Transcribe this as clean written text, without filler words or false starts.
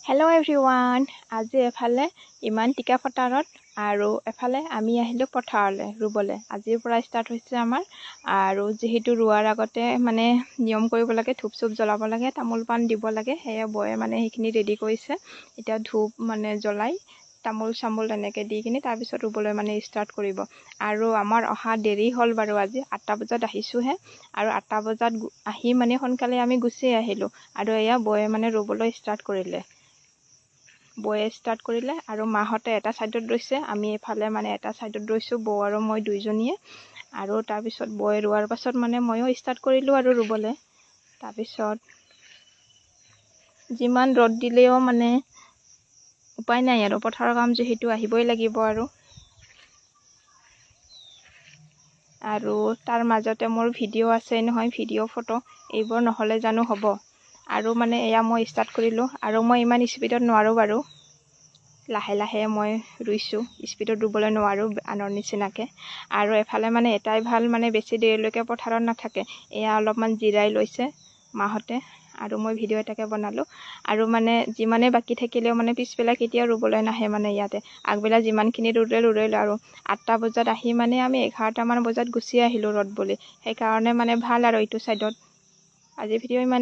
Hello everyone, আজি এফালে ইমান টিকা ফটাৰত আৰু এফালে আমি আহিলো পথাৰলে ৰুবলে। আজিৰ পৰা ষ্টাৰ্ট হৈছে আমাৰ আৰু যেহেতু ৰুৱাৰ আগতে মানে নিয়ম কৰিব লাগে, ধূপ চুপ জ্বলাব লাগে, তামোল পাণ দিব লাগে, সেয়া বয়ে মানে সেইখিনি ৰেডি কৰিছে। এতিয়া ধূপ মানে জ্বলাই তামোল চামোল এনেকৈ দি কিনে তাৰপিছত ৰুবলৈ মানে ষ্টাৰ্ট কৰিব। আৰু আমাৰ অহা দেৰি হ'ল বাৰু, আজি 8টা বজাত আহিছোঁহে আৰু 8টা বজাত আহি মানে সোনকালে আমি গুচি আহিলোঁ আৰু এয়া বয়ে মানে ৰুবলৈ ষ্টাৰ্ট কৰিলে। বয়ে ষ্টাৰ্ট কৰিলে আৰু মাহঁতে এটা ছাইডত ৰৈছে, আমি এফালে মানে এটা ছাইডত ৰৈছোঁ, বৌ আৰু মই দুইজনীয়ে। আৰু তাৰপিছত বয়ে ৰোৱাৰ পাছত মানে ময়ো ষ্টাৰ্ট কৰিলোঁ আৰু ৰুবলৈ। তাৰপিছত যিমান ৰ'দ দিলেও মানে উপায় নাই আৰু, পথাৰৰ কাম যিহেতু আহিবই লাগিব আৰু তাৰ মাজতে মোৰ ভিডিঅ' আছে নহয়, ভিডিঅ' ফটো এইবোৰ নহ'লে জানো হ'ব। আৰু মানে এয়া মই ষ্টাৰ্ট কৰিলোঁ আৰু মই ইমান স্পীডত নোৱাৰোঁ বাৰু, লাহে লাহে মই ৰুইছোঁ, স্পীডত ৰুবলৈ নোৱাৰোঁ আনৰ নিচিনাকৈ। আৰু এফালে মানে এটাই ভাল, মানে বেছি দেৰিলৈকে পথাৰত নাথাকে, এয়া অলপমান জিৰাই লৈছে মাহঁতে আৰু মই ভিডিঅ' এটাকে বনালোঁ। আৰু মানে যিমানে বাকী থাকিলেও মানে পিছবেলা কেতিয়াও ৰুবলৈ নাহে মানে ইয়াতে, আগবেলা যিমানখিনি ৰুলে আৰু 8টা বজাত আহি মানে আমি 11টামান বজাত গুচি আহিলোঁ ৰ'দ বুলি, সেইকাৰণে মানে ভাল আৰু এইটো ছাইডত। আজি ভিডিঅ' ইমান